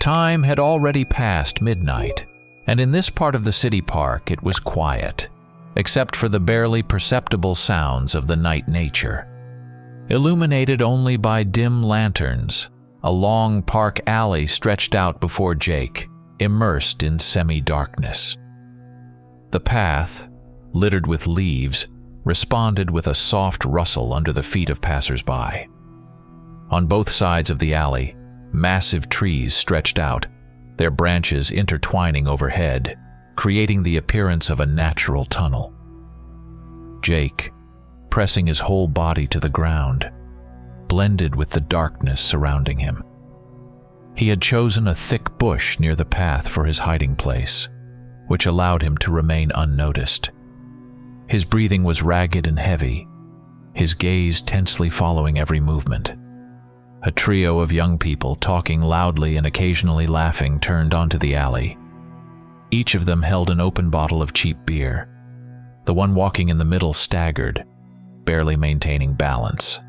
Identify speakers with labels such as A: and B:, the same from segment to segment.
A: Time had already passed midnight, and in this part of the city park it was quiet, except for the barely perceptible sounds of the night nature. Illuminated only by dim lanterns, a long park alley stretched out before Jake, immersed in semi-darkness. The path, littered with leaves, responded with a soft rustle under the feet of passers-by. On both sides of the alley, massive trees stretched out, their branches intertwining overhead, creating the appearance of a natural tunnel. Jake, pressing his whole body to the ground, blended with the darkness surrounding him. He had chosen a thick bush near the path for his hiding place, which allowed him to remain unnoticed. His breathing was ragged and heavy, his gaze tensely following every movement. A trio of young people, talking loudly and occasionally laughing, turned onto the alley. Each of them held an open bottle of cheap beer. The one walking in the middle staggered, barely maintaining balance.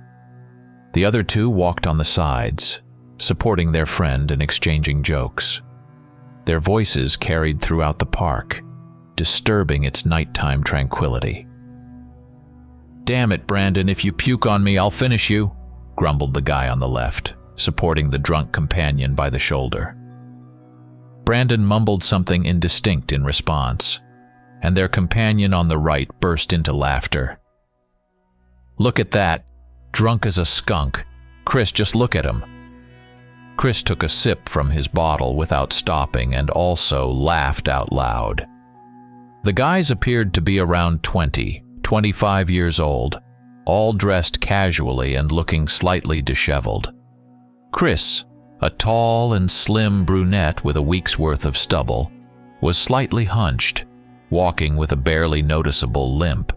A: The other two walked on the sides, supporting their friend and exchanging jokes. Their voices carried throughout the park, disturbing its nighttime tranquility. "Damn it, Brandon, if you puke on me, I'll finish you," grumbled the guy on the left, supporting the drunk companion by the shoulder. Brandon mumbled something indistinct in response, and their companion on the right burst into laughter. "Look at that, drunk as a skunk. Chris, just look at him." Chris took a sip from his bottle without stopping and also laughed out loud. The guys appeared to be around 20, 25 years old, all dressed casually and looking slightly disheveled. Chris, a tall and slim brunette with a week's worth of stubble, was slightly hunched, walking with a barely noticeable limp.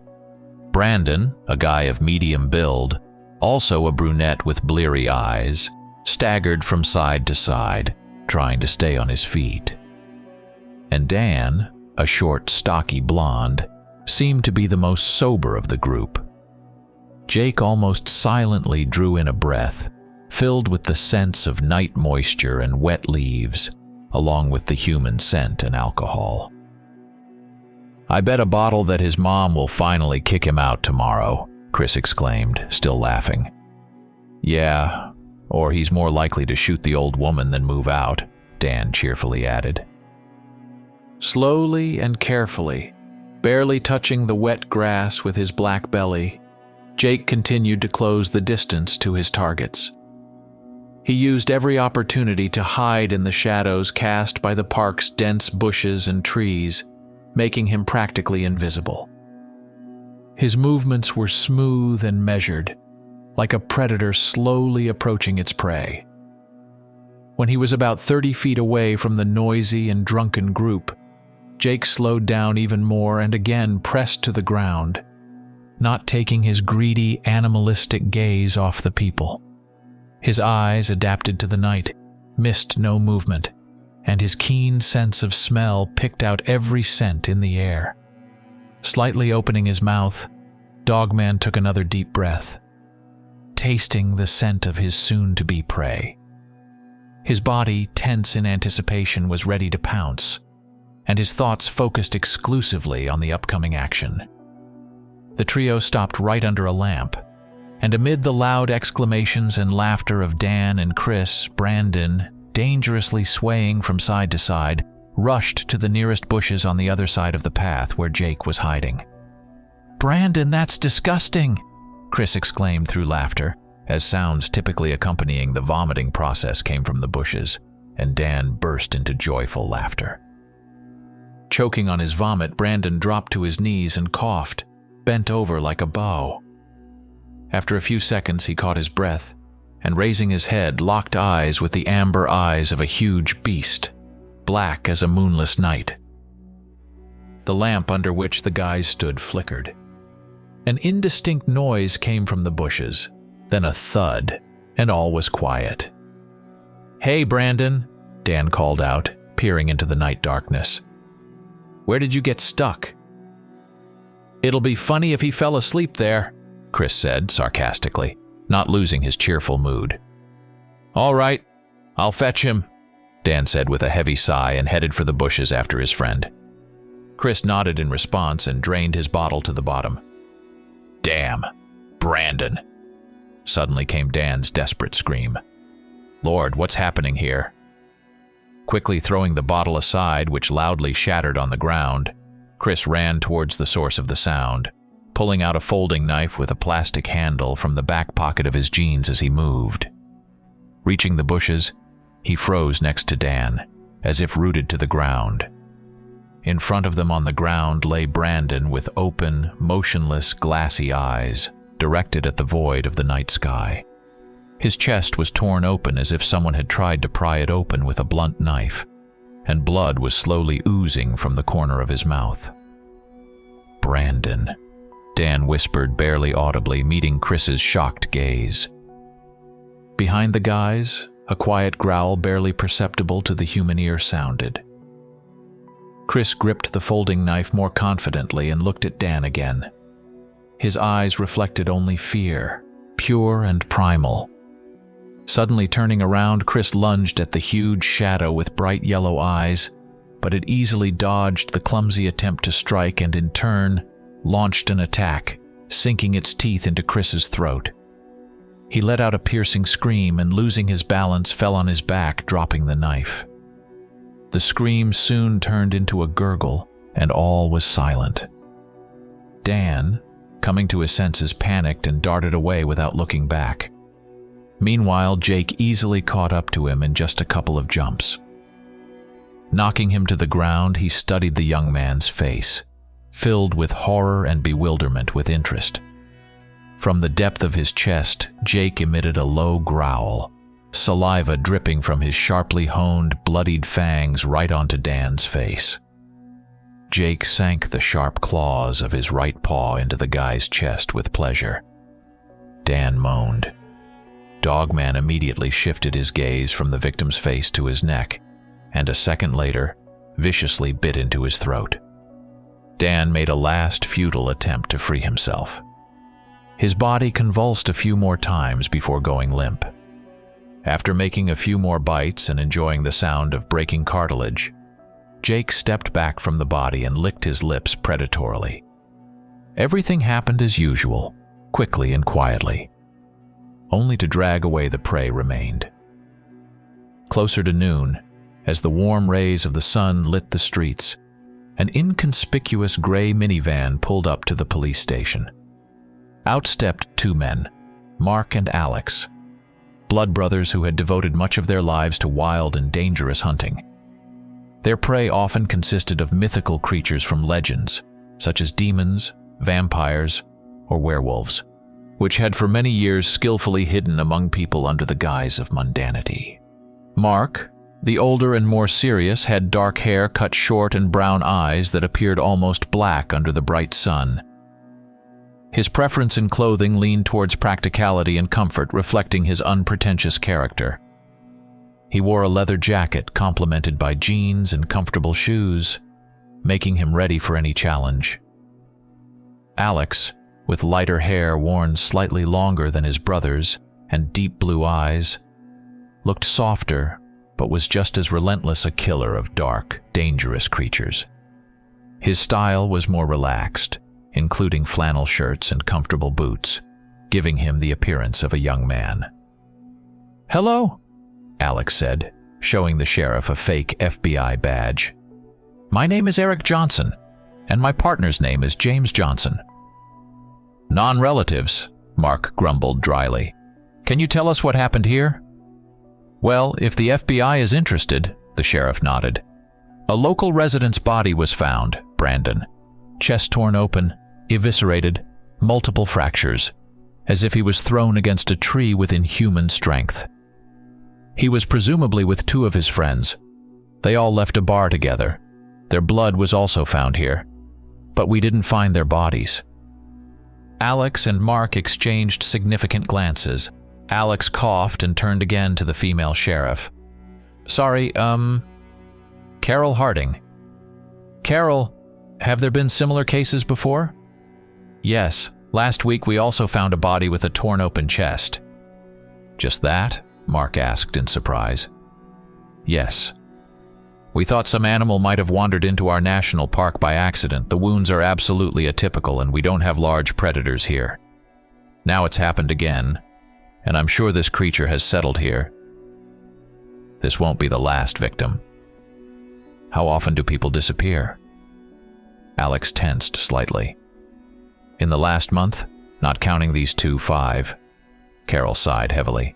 A: Brandon, a guy of medium build, also a brunette with bleary eyes, staggered from side to side, trying to stay on his feet. And Dan, a short, stocky blonde, seemed to be the most sober of the group. Jake almost silently drew in a breath, filled with the sense of night moisture and wet leaves, along with the human scent and alcohol. "I bet a bottle that his mom will finally kick him out tomorrow," Chris exclaimed, still laughing. "Yeah, or he's more likely to shoot the old woman than move out," Dan cheerfully added. Slowly and carefully, barely touching the wet grass with his black belly, Jake continued to close the distance to his targets. He used every opportunity to hide in the shadows cast by the park's dense bushes and trees, making him practically invisible. His movements were smooth and measured, like a predator slowly approaching its prey. When he was about 30 feet away from the noisy and drunken group, Jake slowed down even more and again pressed to the ground, not taking his greedy, animalistic gaze off the people. His eyes, adapted to the night, missed no movement, and his keen sense of smell picked out every scent in the air. Slightly opening his mouth, Dogman took another deep breath, tasting the scent of his soon-to-be prey. His body, tense in anticipation, was ready to pounce, and his thoughts focused exclusively on the upcoming action. The trio stopped right under a lamp, and amid the loud exclamations and laughter of Dan and Chris, Brandon, dangerously swaying from side to side, rushed to the nearest bushes on the other side of the path where Jake was hiding. "Brandon, that's disgusting!" Chris exclaimed through laughter, as sounds typically accompanying the vomiting process came from the bushes, and Dan burst into joyful laughter. Choking on his vomit, Brandon dropped to his knees and coughed, bent over like a bow. After a few seconds, he caught his breath, and raising his head, locked eyes with the amber eyes of a huge beast, black as a moonless night. The lamp under which the guys stood flickered. An indistinct noise came from the bushes, then a thud, and all was quiet. "Hey, Brandon," Dan called out, peering into the night darkness. "Where did you get stuck?" "It'll be funny if he fell asleep there," Chris said sarcastically, not losing his cheerful mood. "All right, I'll fetch him," Dan said with a heavy sigh and headed for the bushes after his friend. Chris nodded in response and drained his bottle to the bottom. "Damn, Brandon!" Suddenly came Dan's desperate scream. "Lord, what's happening here?" Quickly throwing the bottle aside, which loudly shattered on the ground, Chris ran towards the source of the sound, pulling out a folding knife with a plastic handle from the back pocket of his jeans as he moved. Reaching the bushes, he froze next to Dan, as if rooted to the ground. In front of them on the ground lay Brandon with open, motionless, glassy eyes, directed at the void of the night sky. His chest was torn open as if someone had tried to pry it open with a blunt knife, and blood was slowly oozing from the corner of his mouth. "Brandon," Dan whispered barely audibly, meeting Chris's shocked gaze. Behind the guys, a quiet growl barely perceptible to the human ear sounded. Chris gripped the folding knife more confidently and looked at Dan again. His eyes reflected only fear, pure and primal. Suddenly turning around, Chris lunged at the huge shadow with bright yellow eyes, but it easily dodged the clumsy attempt to strike and in turn launched an attack, sinking its teeth into Chris's throat. He let out a piercing scream and, losing his balance, fell on his back, dropping the knife. The scream soon turned into a gurgle, and all was silent. Dan, coming to his senses, panicked and darted away without looking back. Meanwhile, Jake easily caught up to him in just a couple of jumps. Knocking him to the ground, he studied the young man's face, filled with horror and bewilderment with interest. From the depth of his chest, Jake emitted a low growl, saliva dripping from his sharply honed, bloodied fangs right onto Dan's face. Jake sank the sharp claws of his right paw into the guy's chest with pleasure. Dan moaned. Dogman immediately shifted his gaze from the victim's face to his neck, and a second later, viciously bit into his throat. Dan made a last futile attempt to free himself. His body convulsed a few more times before going limp. After making a few more bites and enjoying the sound of breaking cartilage, Jake stepped back from the body and licked his lips predatorily. Everything happened as usual, quickly and quietly. Only to drag away the prey remained. Closer to noon, as the warm rays of the sun lit the streets, an inconspicuous gray minivan pulled up to the police station. Out stepped two men, Mark and Alex, blood brothers who had devoted much of their lives to wild and dangerous hunting. Their prey often consisted of mythical creatures from legends, such as demons, vampires, or werewolves, which had for many years skillfully hidden among people under the guise of mundanity. Mark, the older and more serious, had dark hair cut short and brown eyes that appeared almost black under the bright sun. His preference in clothing leaned towards practicality and comfort, reflecting his unpretentious character. He wore a leather jacket complemented by jeans and comfortable shoes, making him ready for any challenge. Alex, with lighter hair worn slightly longer than his brother's and deep blue eyes, looked softer but was just as relentless a killer of dark, dangerous creatures. His style was more relaxed, including flannel shirts and comfortable boots, giving him the appearance of a young man. "Hello," Alex said, showing the sheriff a fake FBI badge. "My name is Eric Johnson, and my partner's name is James Johnson." "Non-relatives," Mark grumbled dryly. "Can you tell us what happened here?" "Well, if the FBI is interested," the sheriff nodded. "A local resident's body was found, Brandon. Chest torn open, eviscerated, multiple fractures, as if he was thrown against a tree with inhuman strength. He was presumably with two of his friends. They all left a bar together. Their blood was also found here, but we didn't find their bodies." Alex and Mark exchanged significant glances. Alex coughed and turned again to the female sheriff. "Sorry, Carol Harding." "Carol, have there been similar cases before?" "Yes, last week we also found a body with a torn open chest." "Just that?" Mark asked in surprise. "Yes, We thought some animal might have wandered into our national park by accident. The wounds are absolutely atypical and we don't have large predators here. Now it's happened again, and I'm sure this creature has settled here. This won't be the last victim. How often do people disappear? Alex tensed slightly. In the last month, not counting these 5. Carol sighed heavily.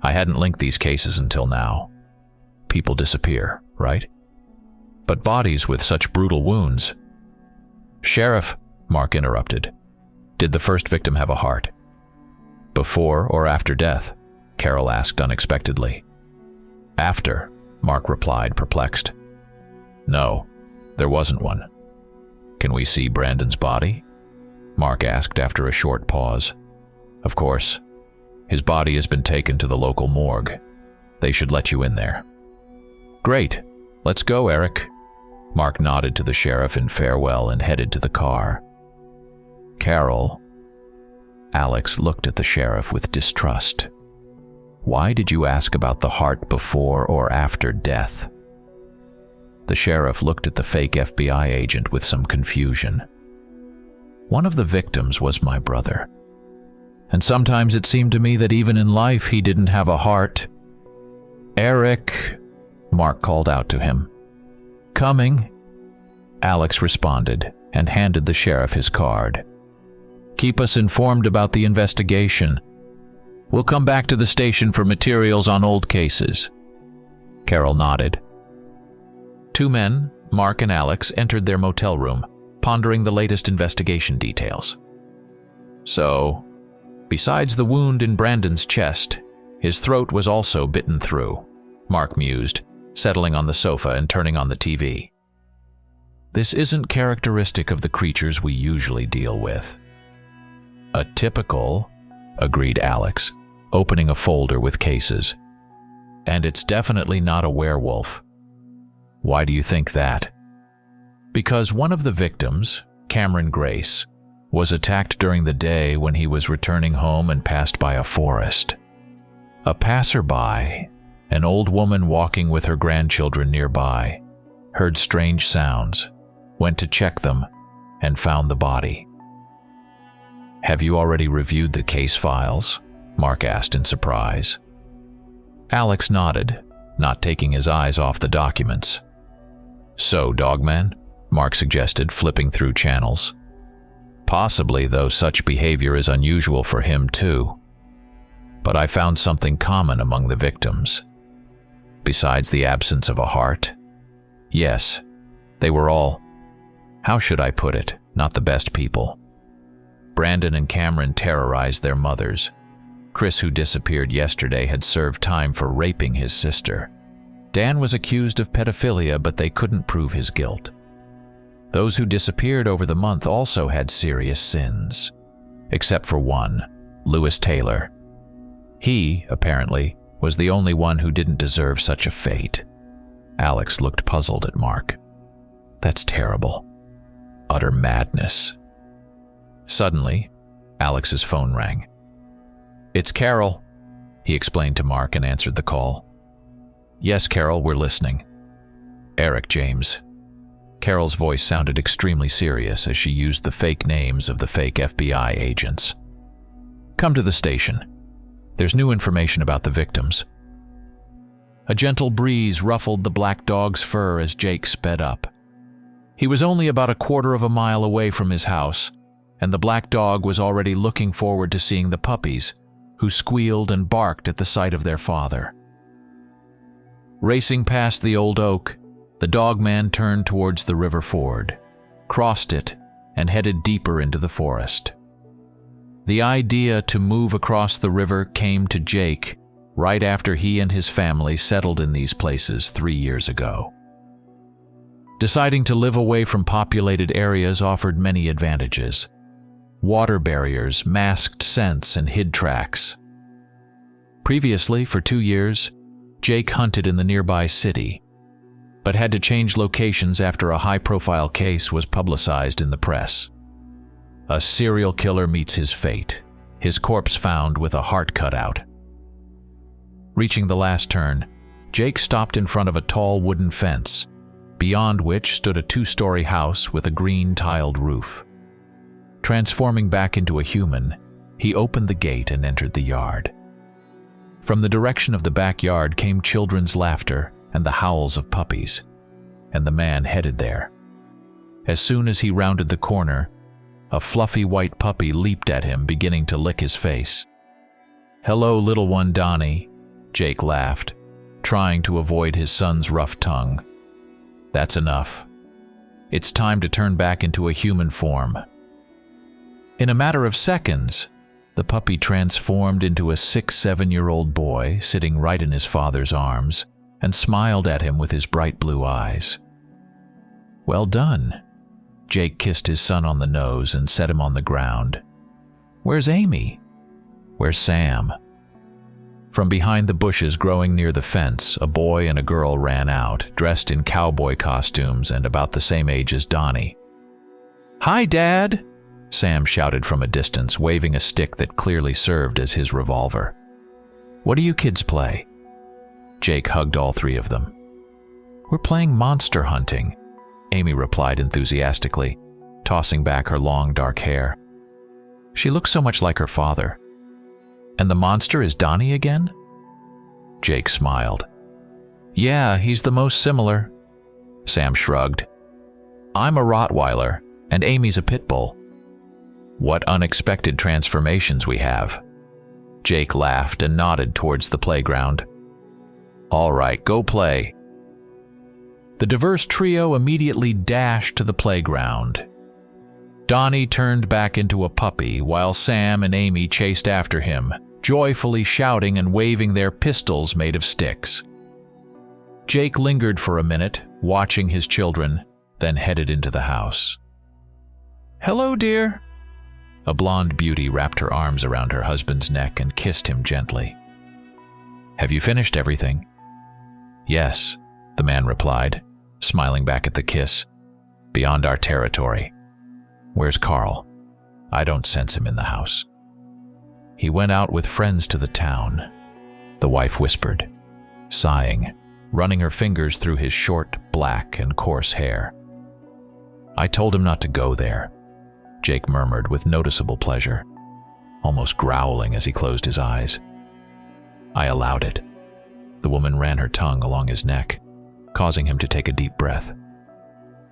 A: I hadn't linked these cases until now. People disappear, right? But bodies with such brutal wounds. Sheriff, Mark interrupted. Did the first victim have a heart? Before or after death? Carol asked unexpectedly. After, Mark replied, perplexed. No, there wasn't one. Can we see Brandon's body? Mark asked after a short pause. Of course. His body has been taken to the local morgue. They should let you in there. Great. Let's go, Eric. Mark nodded to the sheriff in farewell and headed to the car. Carol. Alex looked at the sheriff with distrust. Why did you ask about the heart before or after death? The sheriff looked at the fake FBI agent with some confusion. One of the victims was my brother. And sometimes it seemed to me that even in life he didn't have a heart. Eric, Mark called out to him. Coming. Alex responded and handed the sheriff his card. Keep us informed about the investigation. We'll come back to the station for materials on old cases. Carol nodded. 2 men, Mark and Alex, entered their motel room, pondering the latest investigation details. So, besides the wound in Brandon's chest, his throat was also bitten through, Mark mused, settling on the sofa and turning on the TV. This isn't characteristic of the creatures we usually deal with. Atypical, agreed Alex, opening a folder with cases. And it's definitely not a werewolf. Why do you think that? Because one of the victims, Cameron Grace, was attacked during the day when he was returning home and passed by a forest. A passerby, an old woman walking with her grandchildren nearby, heard strange sounds, went to check them, and found the body. Have you already reviewed the case files? Mark asked in surprise. Alex nodded, not taking his eyes off the documents. So, Dogman? Mark suggested, flipping through channels. Possibly, though such behavior is unusual for him too. But I found something common among the victims. Besides the absence of a heart? Yes, they were all, how should I put it, not the best people. Brandon and Cameron terrorized their mothers. Chris, who disappeared yesterday, had served time for raping his sister. Dan was accused of pedophilia, but they couldn't prove his guilt. Those who disappeared over the month also had serious sins. Except for one, Lewis Taylor. He, apparently, was the only one who didn't deserve such a fate. Alex looked puzzled at Mark. That's terrible. Utter madness. Suddenly, Alex's phone rang. It's Carol, he explained to Mark and answered the call. Yes, Carol, we're listening. Eric James. Carol's voice sounded extremely serious as she used the fake names of the fake FBI agents. Come to the station. There's new information about the victims. A gentle breeze ruffled the black dog's fur as Jake sped up. He was only about a quarter of a mile away from his house, and the black dog was already looking forward to seeing the puppies, who squealed and barked at the sight of their father. Racing past the old oak, the Dogman turned towards the river ford, crossed it, and headed deeper into the forest. The idea to move across the river came to Jake right after he and his family settled in these places 3 years ago. Deciding to live away from populated areas offered many advantages. Water barriers masked scents and hid tracks. Previously, for 2 years, Jake hunted in the nearby city, but had to change locations after a high-profile case was publicized in the press. A serial killer meets his fate, his corpse found with a heart cut out. Reaching the last turn, Jake stopped in front of a tall wooden fence, beyond which stood a two-story house with a green tiled roof. Transforming back into a human, he opened the gate and entered the yard. From the direction of the backyard came children's laughter and the howls of puppies, and the man headed there. As soon as he rounded the corner, a fluffy white puppy leaped at him, beginning to lick his face. "Hello, little one, Donnie," Jake laughed, trying to avoid his son's rough tongue. "That's enough. It's time to turn back into a human form." In a matter of seconds, the puppy transformed into a 6-7-year-old boy sitting right in his father's arms and smiled at him with his bright blue eyes. "Well done." Jake kissed his son on the nose and set him on the ground. "Where's Amy? Where's Sam?" From behind the bushes growing near the fence, a boy and a girl ran out, dressed in cowboy costumes and about the same age as Donnie. "Hi, Dad!" Sam shouted from a distance, waving a stick that clearly served as his revolver. "What do you kids play?" Jake hugged all three of them. "We're playing monster hunting," Amy replied enthusiastically, tossing back her long dark hair. She looked so much like her father. "And the monster is Donnie again?" Jake smiled. "Yeah, he's the most similar." Sam shrugged. "I'm a Rottweiler, and Amy's a pit bull." "What unexpected transformations we have." Jake laughed and nodded towards the playground. "All right, go play." The diverse trio immediately dashed to the playground. Donnie turned back into a puppy, while Sam and Amy chased after him, joyfully shouting and waving their pistols made of sticks. Jake lingered for a minute, watching his children, then headed into the house. "Hello, dear." A blonde beauty wrapped her arms around her husband's neck and kissed him gently. "Have you finished everything?" "Yes," the man replied, smiling back at the kiss. "Beyond our territory." "Where's Carl?" "I don't sense him in the house." "He went out with friends to the town," the wife whispered, sighing, running her fingers through his short, black, and coarse hair. "I told him not to go there," Jake murmured with noticeable pleasure, almost growling as he closed his eyes. "I allowed it." The woman ran her tongue along his neck, causing him to take a deep breath.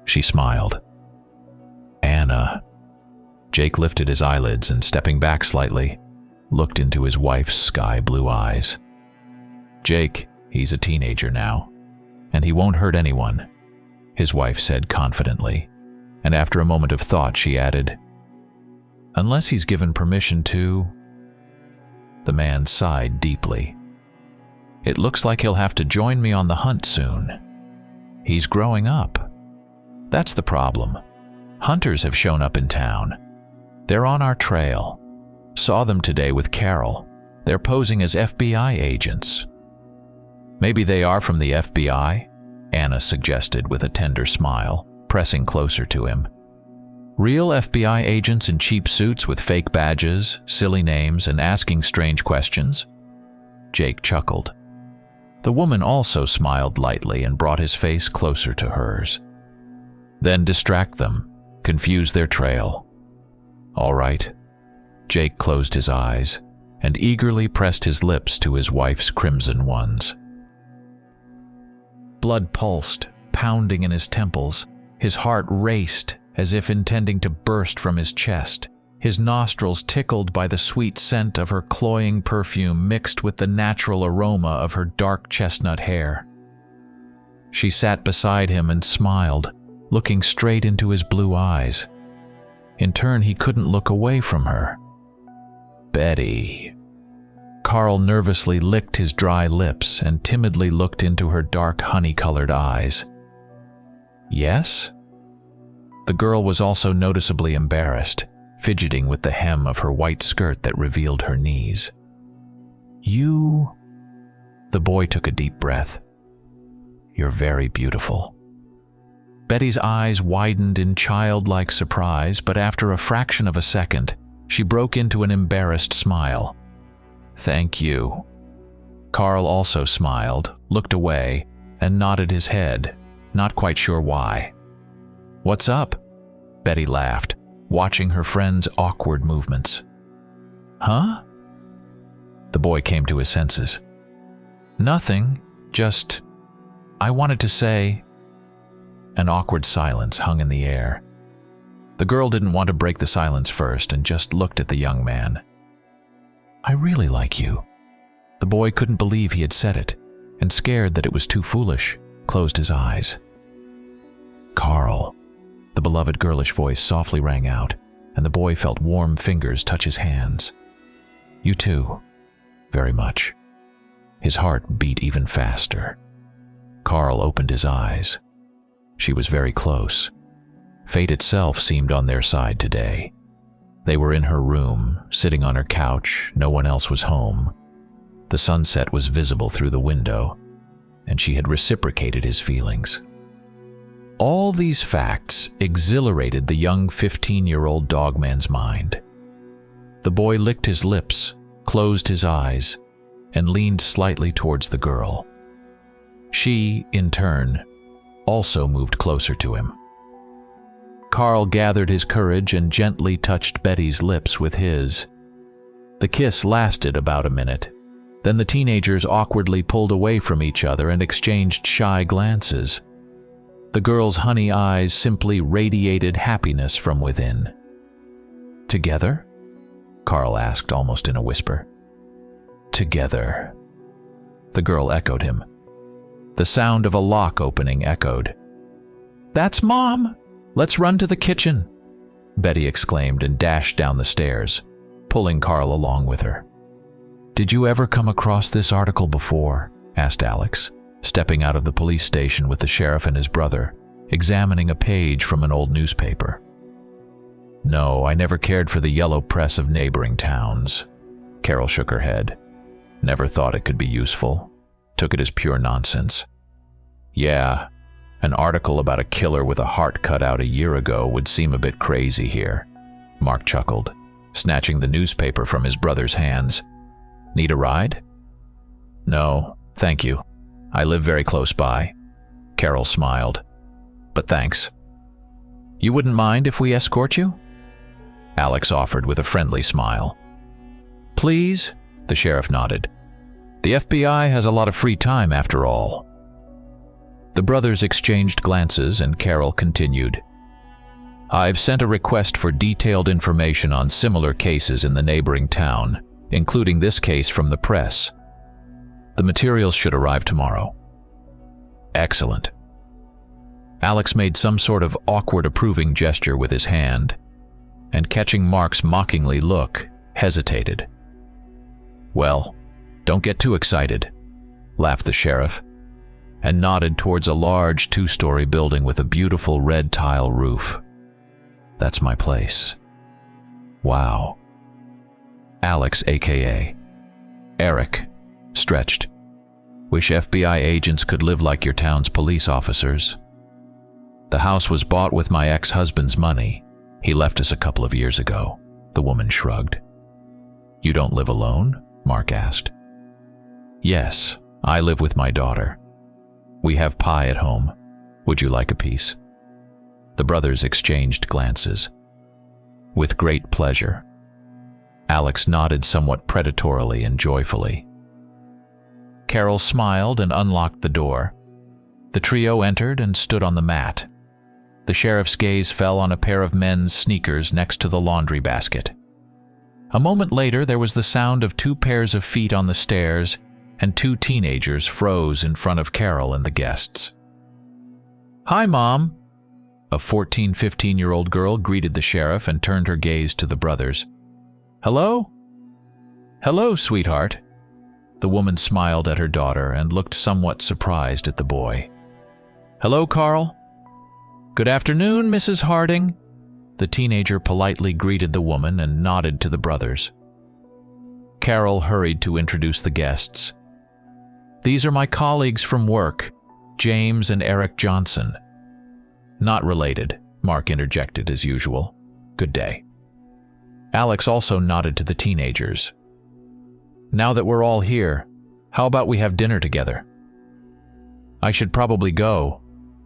A: She smiled. "Anna." Jake lifted his eyelids and, stepping back slightly, looked into his wife's sky-blue eyes. "Jake, he's a teenager now, and he won't hurt anyone," his wife said confidently, and after a moment of thought she added, "unless he's given permission to." The man sighed deeply. "It looks like he'll have to join me on the hunt soon. He's growing up. That's the problem. Hunters have shown up in town. They're on our trail. Saw them today with Carol. They're posing as FBI agents." "Maybe they are from the FBI?" Anna suggested with a tender smile, pressing closer to him. "Real FBI agents in cheap suits with fake badges, silly names, and asking strange questions?" Jake chuckled. The woman also smiled lightly and brought his face closer to hers. "Then distract them, confuse their trail." "All right." Jake closed his eyes and eagerly pressed his lips to his wife's crimson ones. Blood pulsed, pounding in his temples. His heart raced, as if intending to burst from his chest. His nostrils tickled by the sweet scent of her cloying perfume mixed with the natural aroma of her dark chestnut hair. She sat beside him and smiled, looking straight into his blue eyes. In turn, he couldn't look away from her. "Betty." Carl nervously licked his dry lips and timidly looked into her dark honey-colored eyes. "Yes?" The girl was also noticeably embarrassed, fidgeting with the hem of her white skirt that revealed her knees. "You..." The boy took a deep breath. "You're very beautiful." Betty's eyes widened in childlike surprise, but after a fraction of a second, she broke into an embarrassed smile. "Thank you." Carl also smiled, looked away, and nodded his head, not quite sure why. "What's up?" Betty laughed, watching her friend's awkward movements. "Huh?" The boy came to his senses. "Nothing, just... I wanted to say..." An awkward silence hung in the air. The girl didn't want to break the silence first and just looked at the young man. "I really like you." The boy couldn't believe he had said it, and scared that it was too foolish, closed his eyes. "Carl," the beloved girlish voice softly rang out, and the boy felt warm fingers touch his hands. "You too, very much." His heart beat even faster. Carl opened his eyes. She was very close. Fate itself seemed on their side today. They were in her room, sitting on her couch, no one else was home. The sunset was visible through the window, and she had reciprocated his feelings. All these facts exhilarated the young 15-year-old Dogman's mind. The boy licked his lips, closed his eyes, and leaned slightly towards the girl. She, in turn, also moved closer to him. Carl gathered his courage and gently touched Betty's lips with his. The kiss lasted about a minute. Then the teenagers awkwardly pulled away from each other and exchanged shy glances. The girl's honey eyes simply radiated happiness from within. "Together?" Carl asked almost in a whisper. "Together." The girl echoed him. The sound of a lock opening echoed. "That's Mom! Let's run to the kitchen!" Betty exclaimed and dashed down the stairs, pulling Carl along with her. "Did you ever come across this article before?" asked Alex, stepping out of the police station with the sheriff and his brother, examining a page from an old newspaper. "No, I never cared for the yellow press of neighboring towns." Carol shook her head. "Never thought it could be useful. Took it as pure nonsense." "Yeah, an article about a killer with a heart cut out a year ago would seem a bit crazy here," Mark chuckled, snatching the newspaper from his brother's hands. "Need a ride?" "No, thank you. I live very close by." Carol smiled. "But thanks." "You wouldn't mind if we escort you?" Alex offered with a friendly smile. "Please?" The sheriff nodded. "The FBI has a lot of free time after all." The brothers exchanged glances and Carol continued. "I've sent a request for detailed information on similar cases in the neighboring town, including this case from the press. The materials should arrive tomorrow." "Excellent." Alex made some sort of awkward approving gesture with his hand, and catching Mark's mockingly look, hesitated. "Well, don't get too excited," laughed the sheriff, and nodded towards a large 2-story building with a beautiful red tile roof. "That's my place." "Wow." Alex, a.k.a. Eric, stretched. "Wish FBI agents could live like your town's police officers." "The house was bought with my ex-husband's money. He left us a couple of years ago," the woman shrugged. "You don't live alone?" Mark asked. "Yes, I live with my daughter. We have pie at home. Would you like a piece?" The brothers exchanged glances. "With great pleasure." Alex nodded somewhat predatorily and joyfully. Carol smiled and unlocked the door. The trio entered and stood on the mat. The sheriff's gaze fell on a pair of men's sneakers next to the laundry basket. A moment later, there was the sound of 2 pairs of feet on the stairs, and 2 teenagers froze in front of Carol and the guests. "Hi, Mom!" A 14-15-year-old girl greeted the sheriff and turned her gaze to the brothers. "Hello?" "Hello, sweetheart." The woman smiled at her daughter and looked somewhat surprised at the boy. "Hello, Carl." "Good afternoon, Mrs. Harding." The teenager politely greeted the woman and nodded to the brothers. Carol hurried to introduce the guests. "These are my colleagues from work, James and Eric Johnson." "Not related," Mark interjected as usual. "Good day." Alex also nodded to the teenagers. "Now that we're all here, How about we have dinner together?" "I should probably go,"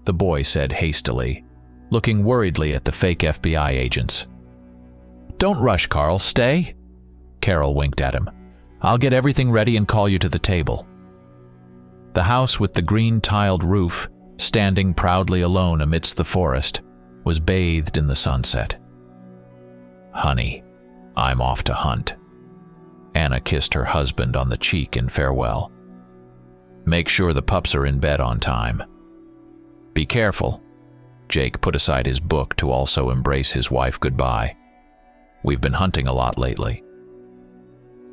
A: the boy said hastily, looking worriedly at the fake FBI agents. "Don't rush, Carl. Stay." Carol winked at him. "I'll get everything ready and call you to the table." The house with the green-tiled roof, standing proudly alone amidst the forest, was bathed in the sunset. "Honey, I'm off to hunt." Anna kissed her husband on the cheek in farewell. "Make sure the pups are in bed on time." "Be careful." Jake put aside his book to also embrace his wife goodbye. "We've been hunting a lot lately."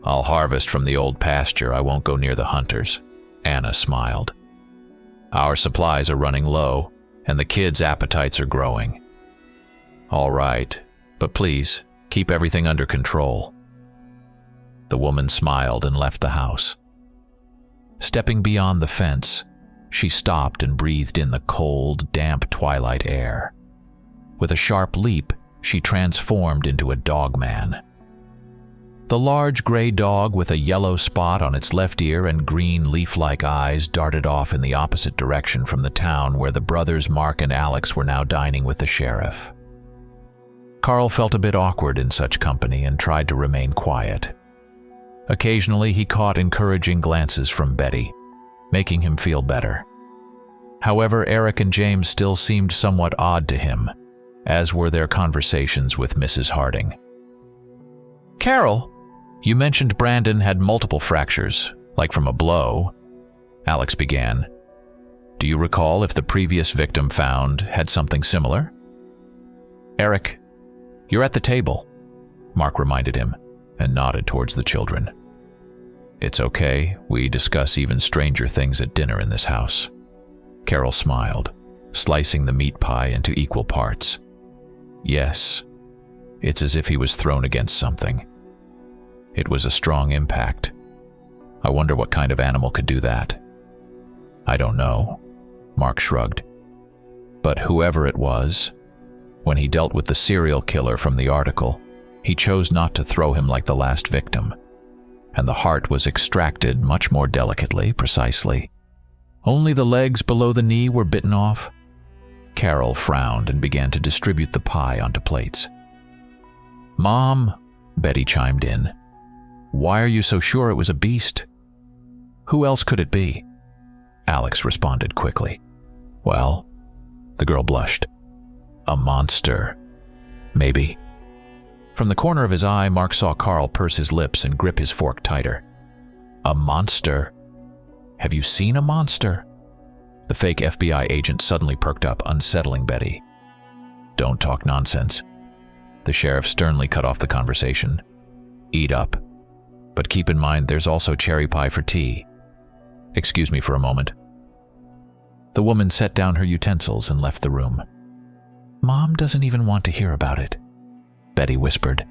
A: "I'll harvest from the old pasture. I won't go near the hunters." Anna smiled. "Our supplies are running low, and the kids' appetites are growing." "All right, but please, keep everything under control." The woman smiled and left the house. Stepping beyond the fence, she stopped and breathed in the cold, damp twilight air. With a sharp leap, she transformed into a Dogman. The large gray dog with a yellow spot on its left ear and green leaf-like eyes darted off in the opposite direction from the town where the brothers Mark and Alex were now dining with the sheriff. Carl felt a bit awkward in such company and tried to remain quiet. Occasionally he caught encouraging glances from Betty, making him feel better. However, Eric and James still seemed somewhat odd to him, as were their conversations with Mrs. Harding. "Carol, you mentioned Brandon had multiple fractures, like from a blow," Alex began. "Do you recall if the previous victim found had something similar?" "Eric, you're at the table," Mark reminded him, and nodded towards the children. "It's okay, we discuss even stranger things at dinner in this house." Carol smiled, slicing the meat pie into equal parts. "Yes, it's as if he was thrown against something. It was a strong impact. I wonder what kind of animal could do that." "I don't know," Mark shrugged. "But whoever it was, when he dealt with the serial killer from the article, he chose not to throw him like the last victim, and the heart was extracted much more delicately, precisely. Only the legs below the knee were bitten off." Carol frowned and began to distribute the pie onto plates. "Mom," Betty chimed in, "why are you so sure it was a beast?" "Who else could it be?" Alex responded quickly. "Well," the girl blushed, "a monster, maybe." From the corner of his eye, Mark saw Carl purse his lips and grip his fork tighter. "A monster? Have you seen a monster?" The fake FBI agent suddenly perked up, unsettling Betty. "Don't talk nonsense." The sheriff sternly cut off the conversation. "Eat up. But keep in mind there's also cherry pie for tea. Excuse me for a moment." The woman set down her utensils and left the room. "Mom doesn't even want to hear about it," Betty whispered.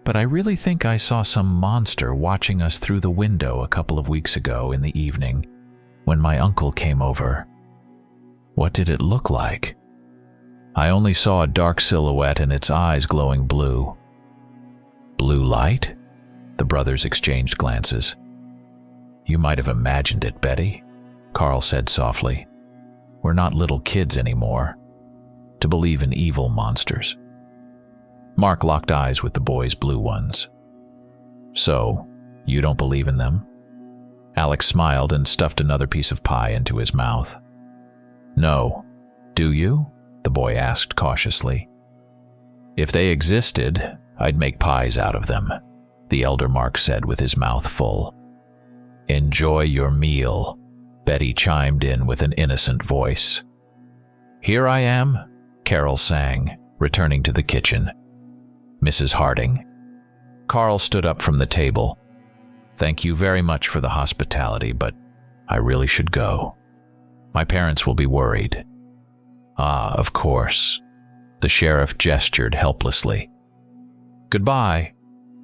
A: "But I really think I saw some monster watching us through the window a couple of weeks ago in the evening when my uncle came over." "What did it look like?" "I only saw a dark silhouette and its eyes glowing blue." "Blue light?" The brothers exchanged glances. "You might have imagined it, Betty," Carl said softly. "We're not little kids anymore to believe in evil monsters." Mark locked eyes with the boy's blue ones. "So, you don't believe in them?" Alex smiled and stuffed another piece of pie into his mouth. "No. Do you?" the boy asked cautiously. "If they existed, I'd make pies out of them," the elder Mark said with his mouth full. "Enjoy your meal," Betty chimed in with an innocent voice. "Here I am," Carol sang, returning to the kitchen. "Mrs. Harding." Carl stood up from the table. "Thank you very much for the hospitality, but I really should go. My parents will be worried." "Ah, of course." The sheriff gestured helplessly. "Goodbye."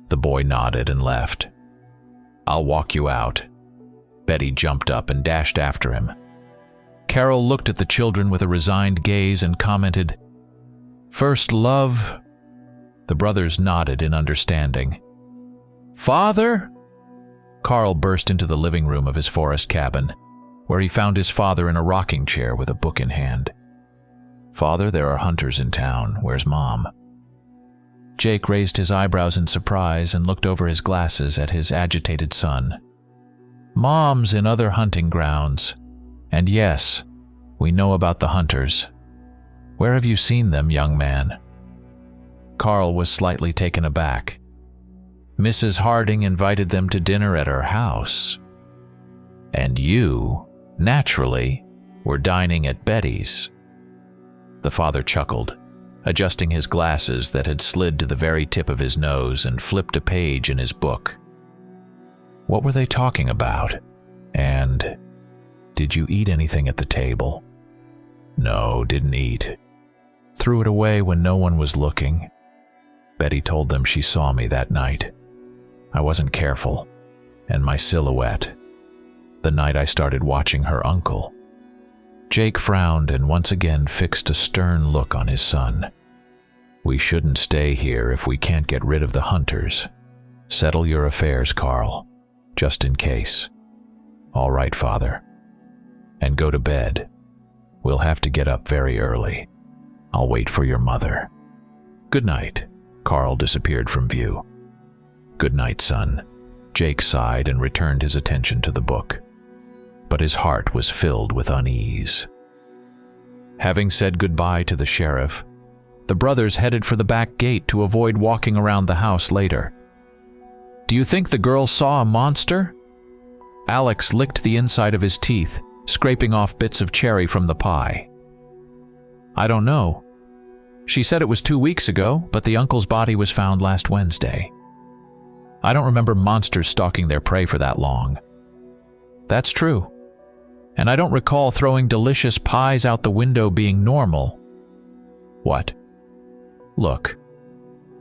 A: The boy nodded and left. "I'll walk you out." Betty jumped up and dashed after him. Carol looked at the children with a resigned gaze and commented, "First love." The brothers nodded in understanding. "Father?" Carl burst into the living room of his forest cabin, where he found his father in a rocking chair with a book in hand. "Father, there are hunters in town. Where's Mom?" Jake raised his eyebrows in surprise and looked over his glasses at his agitated son. "Mom's in other hunting grounds. And yes, we know about the hunters. Where have you seen them, young man?" Carl was slightly taken aback. "Mrs. Harding invited them to dinner at her house. And you, naturally, were dining at Betty's." The father chuckled, adjusting his glasses that had slid to the very tip of his nose, and flipped a page in his book. "What were they talking about? And did you eat anything at the table?" "No, didn't eat. Threw it away when no one was looking. Betty told them she saw me that night. I wasn't careful, and my silhouette, the night I started watching her uncle." Jake frowned and once again fixed a stern look on his son. "We shouldn't stay here if we can't get rid of the hunters. Settle your affairs, Carl, just in case." "All right, Father. And go to bed. We'll have to get up very early. I'll wait for your mother." "Good night." Carl disappeared from view. "Good night, son." Jake sighed and returned his attention to the book, but his heart was filled with unease. Having said goodbye to the sheriff, the brothers headed for the back gate to avoid walking around the house later. "Do you think the girl saw a monster?" Alex licked the inside of his teeth, scraping off bits of cherry from the pie. "I don't know. She said it was 2 weeks ago, but the uncle's body was found last Wednesday. I don't remember monsters stalking their prey for that long." "That's true. And I don't recall throwing delicious pies out the window being normal." "What?" "Look.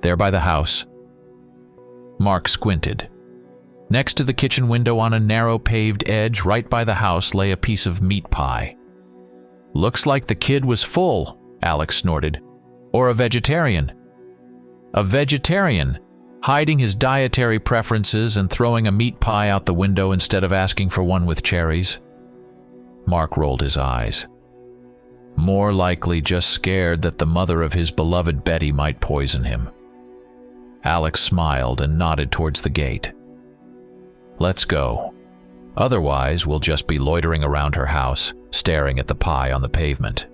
A: There by the house." Mark squinted. Next to the kitchen window on a narrow paved edge right by the house lay a piece of meat pie. "Looks like the kid was full," Alex snorted. "Or a vegetarian." "A vegetarian, hiding his dietary preferences and throwing a meat pie out the window instead of asking for one with cherries." Mark rolled his eyes. "More likely just scared that the mother of his beloved Betty might poison him." Alex smiled and nodded towards the gate. "Let's go. Otherwise, we'll just be loitering around her house, staring at the pie on the pavement."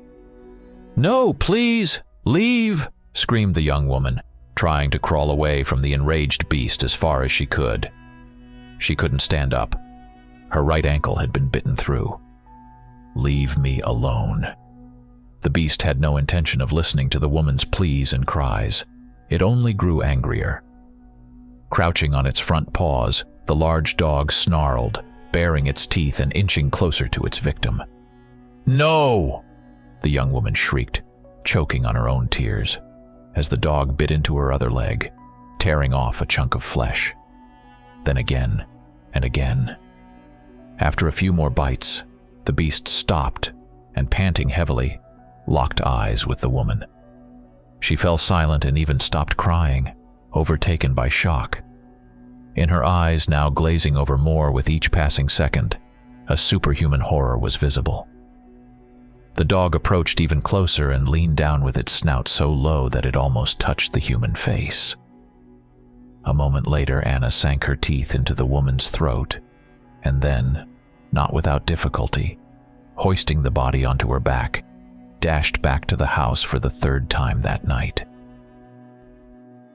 A: "No, please, leave!" screamed the young woman, trying to crawl away from the enraged beast as far as she could. She couldn't stand up. Her right ankle had been bitten through. "Leave me alone." The beast had no intention of listening to the woman's pleas and cries. It only grew angrier. Crouching on its front paws, the large dog snarled, baring its teeth and inching closer to its victim. "No!" the young woman shrieked, choking on her own tears, as the dog bit into her other leg, tearing off a chunk of flesh. Then again and again. After a few more bites, the beast stopped and, panting heavily, locked eyes with the woman. She fell silent and even stopped crying, overtaken by shock. In her eyes, now glazing over more with each passing second, a superhuman horror was visible. The dog approached even closer and leaned down with its snout so low that it almost touched the human face. A moment later, Anna sank her teeth into the woman's throat, and then, not without difficulty, hoisting the body onto her back, dashed back to the house for the third time that night.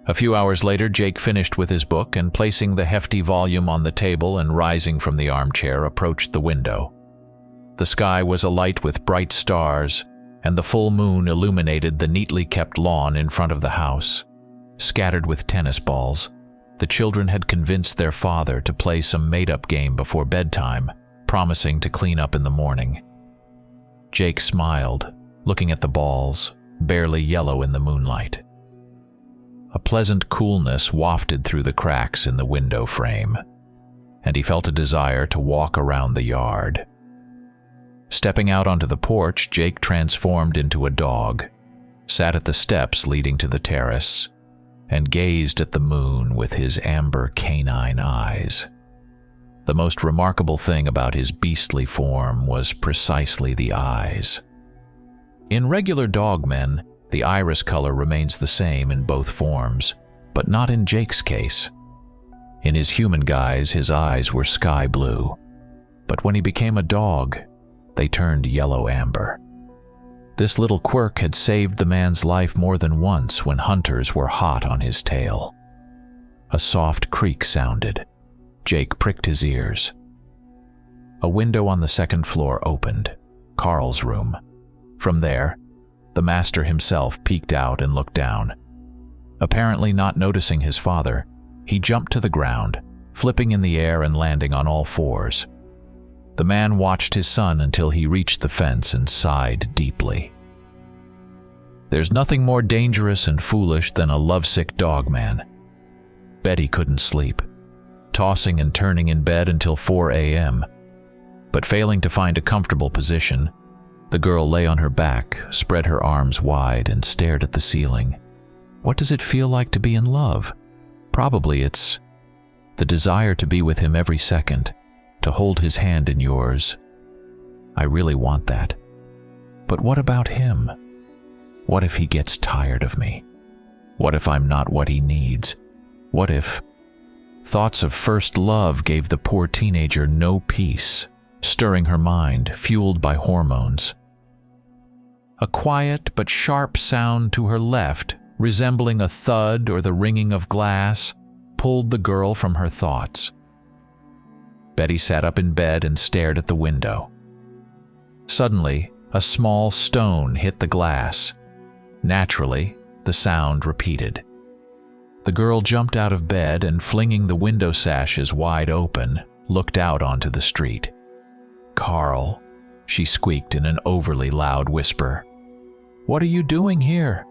A: A few hours later, Jake finished with his book and, placing the hefty volume on the table and rising from the armchair, approached the window. The sky was alight with bright stars, and the full moon illuminated the neatly kept lawn in front of the house. Scattered with tennis balls, the children had convinced their father to play some made-up game before bedtime, promising to clean up in the morning. Jake smiled, looking at the balls, barely yellow in the moonlight. A pleasant coolness wafted through the cracks in the window frame, and he felt a desire to walk around the yard. Stepping out onto the porch, Jake transformed into a dog, sat at the steps leading to the terrace, and gazed at the moon with his amber canine eyes. The most remarkable thing about his beastly form was precisely the eyes. In regular dogmen, the iris color remains the same in both forms, but not in Jake's case. In his human guise, his eyes were sky blue, but when he became a dog, they turned yellow amber. This little quirk had saved the man's life more than once when hunters were hot on his tail. A soft creak sounded. Jake pricked his ears. A window on the second floor opened, Carl's room. From there, the master himself peeked out and looked down. Apparently not noticing his father, he jumped to the ground, flipping in the air and landing on all fours. The man watched his son until he reached the fence and sighed deeply. There's nothing more dangerous and foolish than a lovesick dogman. Betty couldn't sleep, tossing and turning in bed until 4 a.m., but failing to find a comfortable position, the girl lay on her back, spread her arms wide, and stared at the ceiling. What does it feel like to be in love? Probably it's the desire to be with him every second, to hold his hand in yours. I really want that. But what about him? What if he gets tired of me? What if I'm not what he needs? What if... Thoughts of first love gave the poor teenager no peace, stirring her mind, fueled by hormones. A quiet but sharp sound to her left, resembling a thud or the ringing of glass, pulled the girl from her thoughts. Betty sat up in bed and stared at the window. Suddenly, a small stone hit the glass. Naturally, the sound repeated. The girl jumped out of bed and, flinging the window sashes wide open, looked out onto the street. "Carl," she squeaked in an overly loud whisper. "What are you doing here?"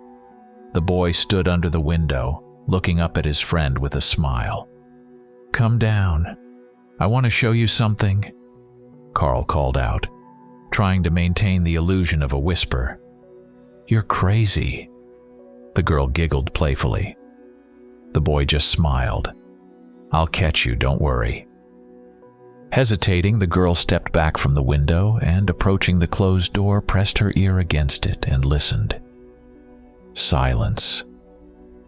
A: The boy stood under the window, looking up at his friend with a smile. "Come down. I want to show you something," Carl called out, trying to maintain the illusion of a whisper. "You're crazy." The girl giggled playfully. The boy just smiled. "I'll catch you, don't worry." Hesitating, the girl stepped back from the window and, approaching the closed door, pressed her ear against it and listened. Silence.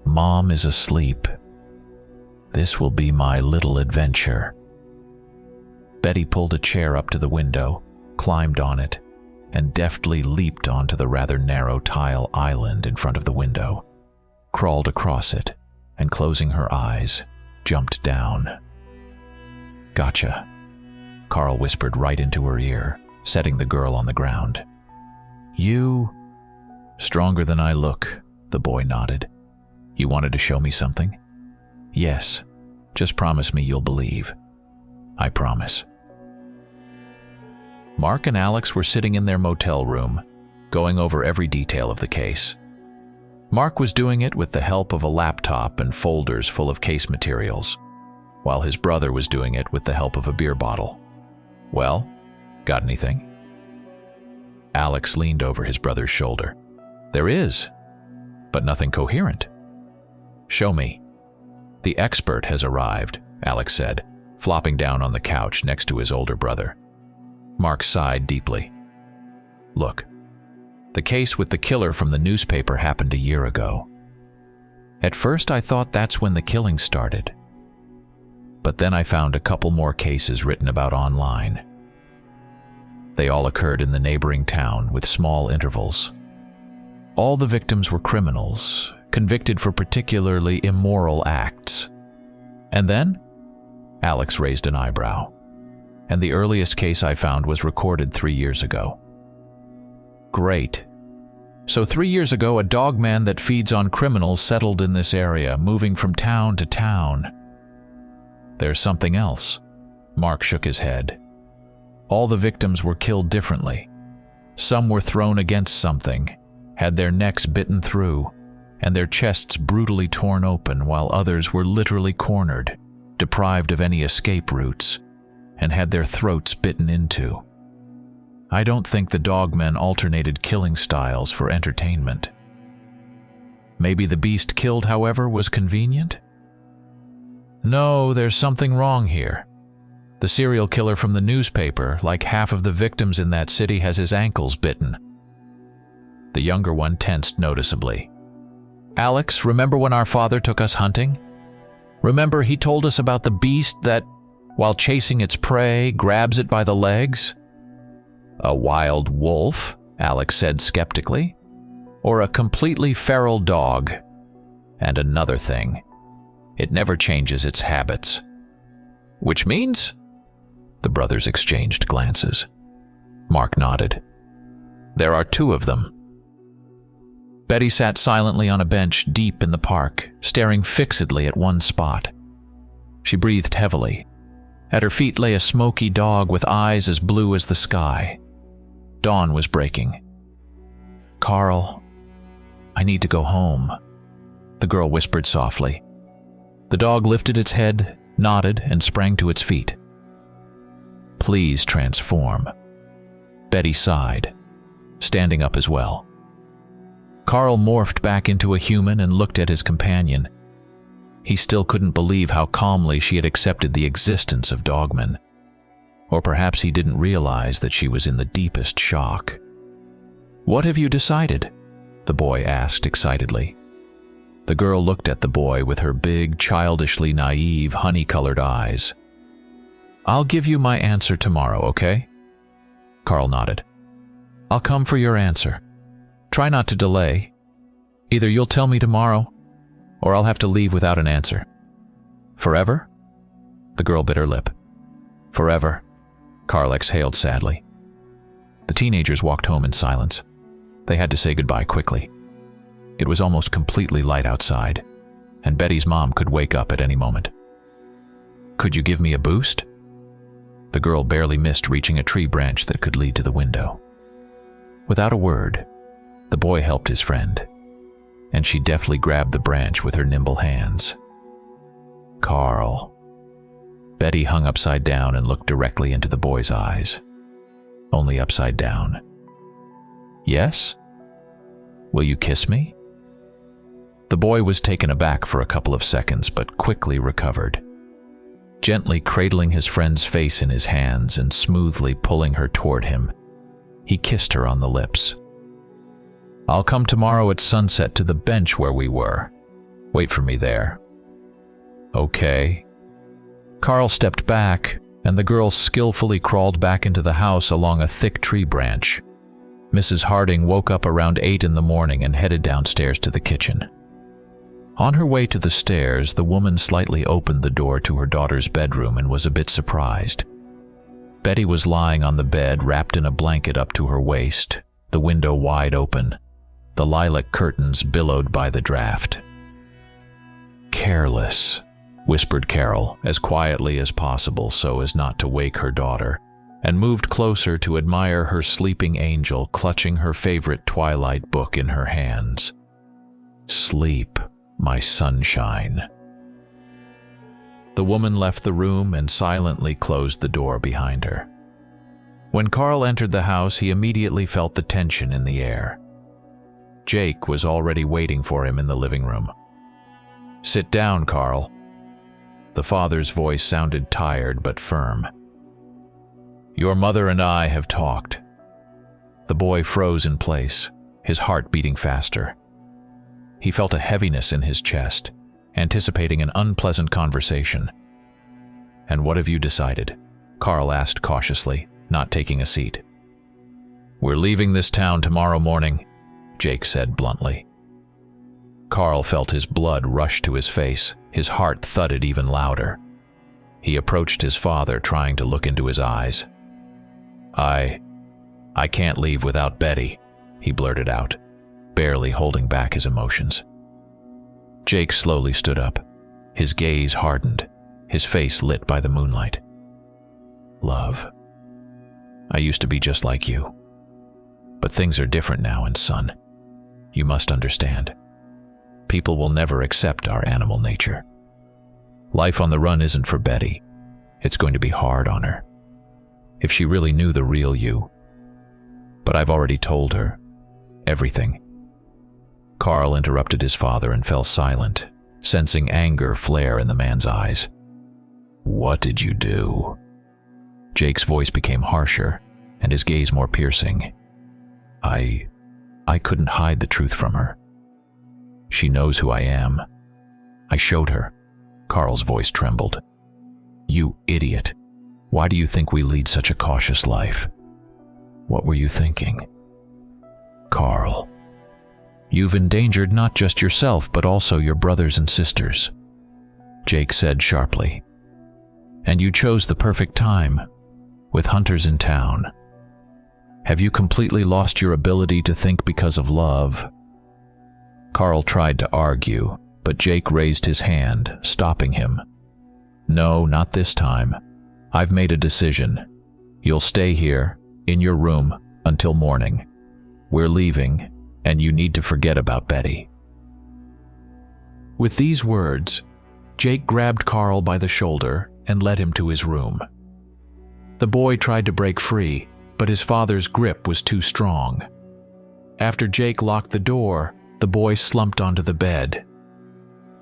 A: Mom is asleep. This will be my little adventure. Betty pulled a chair up to the window, climbed on it, and deftly leaped onto the rather narrow tile island in front of the window, crawled across it, and closing her eyes, jumped down. "Gotcha," Carl whispered right into her ear, setting the girl on the ground. "You..." "Stronger than I look," the boy nodded. "You wanted to show me something?" "Yes. Just promise me you'll believe." "I promise." Mark and Alex were sitting in their motel room, going over every detail of the case. Mark was doing it with the help of a laptop and folders full of case materials, while his brother was doing it with the help of a beer bottle. "Well, got anything?" Alex leaned over his brother's shoulder. "There is, but nothing coherent." "Show me." "The expert has arrived," Alex said, flopping down on the couch next to his older brother. Mark sighed deeply. "Look, the case with the killer from the newspaper happened a year ago. At first I thought that's when the killing started. But then I found a couple more cases written about online. They all occurred in the neighboring town with small intervals. All the victims were criminals, convicted for particularly immoral acts. And then?" Alex raised an eyebrow. "And the earliest case I found was recorded 3 years ago." "Great. So 3 years ago, a dogman that feeds on criminals settled in this area, moving from town to town." "There's something else." Mark shook his head. "All the victims were killed differently. Some were thrown against something, had their necks bitten through, and their chests brutally torn open, while others were literally cornered, deprived of any escape routes, and had their throats bitten into. I don't think the dogmen alternated killing styles for entertainment. Maybe the beast killed, however, was convenient? No, there's something wrong here. The serial killer from the newspaper, like half of the victims in that city, has his ankles bitten. The younger one tensed noticeably. Alex, remember when our father took us hunting? Remember he told us about the beast that, while chasing its prey, grabs it by the legs? A wild wolf, Alex said skeptically. Or a completely feral dog? And another thing. It never changes its habits. Which means? The brothers exchanged glances. Mark nodded. There are 2 of them. Betty sat silently on a bench deep in the park, staring fixedly at one spot. She breathed heavily. At her feet lay a smoky dog with eyes as blue as the sky. Dawn was breaking. Carl, I need to go home, the girl whispered softly. The dog lifted its head, nodded, and sprang to its feet. Please transform. Betty sighed, standing up as well. Carl morphed back into a human and looked at his companion. He still couldn't believe how calmly she had accepted the existence of Dogman. Or perhaps he didn't realize that she was in the deepest shock. What have you decided? The boy asked excitedly. The girl looked at the boy with her big, childishly naive, honey-colored eyes. I'll give you my answer tomorrow, okay? Carl nodded. I'll come for your answer. Try not to delay. Either you'll tell me tomorrow, or I'll have to leave without an answer. Forever? The girl bit her lip. Forever, Carl exhaled sadly. The teenagers walked home in silence. They had to say goodbye quickly. It was almost completely light outside, and Betty's mom could wake up at any moment. Could you give me a boost? The girl barely missed reaching a tree branch that could lead to the window. Without a word, the boy helped his friend, and she deftly grabbed the branch with her nimble hands. Carl. Betty hung upside down and looked directly into the boy's eyes. Only upside down. Yes? Will you kiss me? The boy was taken aback for a couple of seconds, but quickly recovered. Gently cradling his friend's face in his hands and smoothly pulling her toward him, he kissed her on the lips. I'll come tomorrow at sunset to the bench where we were. Wait for me there. Okay. Carl stepped back, and the girl skillfully crawled back into the house along a thick tree branch. Mrs. Harding woke up around 8 in the morning and headed downstairs to the kitchen. On her way to the stairs, the woman slightly opened the door to her daughter's bedroom and was a bit surprised. Betty was lying on the bed, wrapped in a blanket up to her waist, the window wide open, the lilac curtains billowed by the draft. Careless, whispered Carol, as quietly as possible so as not to wake her daughter, and moved closer to admire her sleeping angel clutching her favorite Twilight book in her hands. Sleep, my sunshine. The woman left the room and silently closed the door behind her. When Carl entered the house, he immediately felt the tension in the air. Jake was already waiting for him in the living room. Sit down, Carl. The father's voice sounded tired but firm. Your mother and I have talked. The boy froze in place, his heart beating faster. He felt a heaviness in his chest, anticipating an unpleasant conversation. And what have you decided? Carl asked cautiously, not taking a seat. We're leaving this town tomorrow morning, Jake said bluntly. Carl felt his blood rush to his face, his heart thudded even louder. He approached his father, trying to look into his eyes. I can't leave without Betty, he blurted out, barely holding back his emotions. Jake slowly stood up, his gaze hardened, his face lit by the moonlight. Love, I used to be just like you. But things are different now, and son, you must understand. People will never accept our animal nature. Life on the run isn't for Betty. It's going to be hard on her. If she really knew the real you. But I've already told her everything. Carl interrupted his father and fell silent, sensing anger flare in the man's eyes. What did you do? Jake's voice became harsher, and his gaze more piercing. I couldn't hide the truth from her. She knows who I am. I showed her. Carl's voice trembled. You idiot. Why do you think we lead such a cautious life? What were you thinking? Carl. You've endangered not just yourself, but also your brothers and sisters, Jake said sharply. And you chose the perfect time, with hunters in town. Have you completely lost your ability to think because of love? Carl tried to argue, but Jake raised his hand, stopping him. No, not this time. I've made a decision. You'll stay here, in your room, until morning. We're leaving, and you need to forget about Betty. With these words, Jake grabbed Carl by the shoulder and led him to his room. The boy tried to break free, but his father's grip was too strong. After Jake locked the door, the boy slumped onto the bed.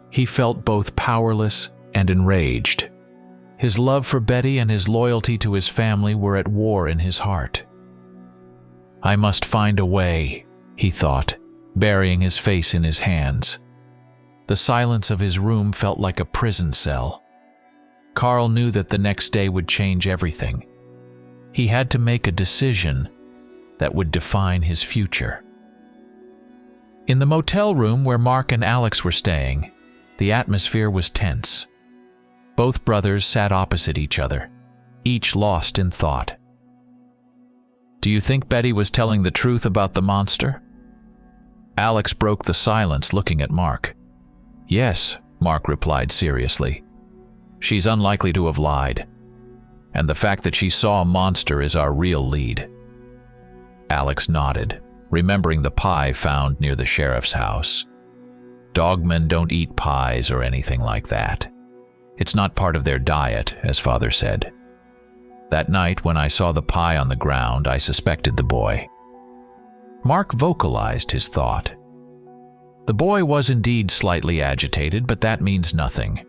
A: He felt both powerless and enraged. His love for Betty and his loyalty to his family were at war in his heart. I must find a way, he thought, burying his face in his hands. The silence of his room felt like a prison cell. Carl knew that the next day would change everything. He had to make a decision that would define his future. In the motel room where Mark and Alex were staying, the atmosphere was tense. Both brothers sat opposite each other, each lost in thought. Do you think Betty was telling the truth about the monster? Alex broke the silence, looking at Mark. Yes, Mark replied seriously. She's unlikely to have lied. And the fact that she saw a monster is our real lead. Alex nodded, remembering the pie found near the sheriff's house. Dogmen don't eat pies or anything like that. It's not part of their diet, as Father said. That night, when I saw the pie on the ground, I suspected the boy. Mark vocalized his thought. The boy was indeed slightly agitated, but that means nothing.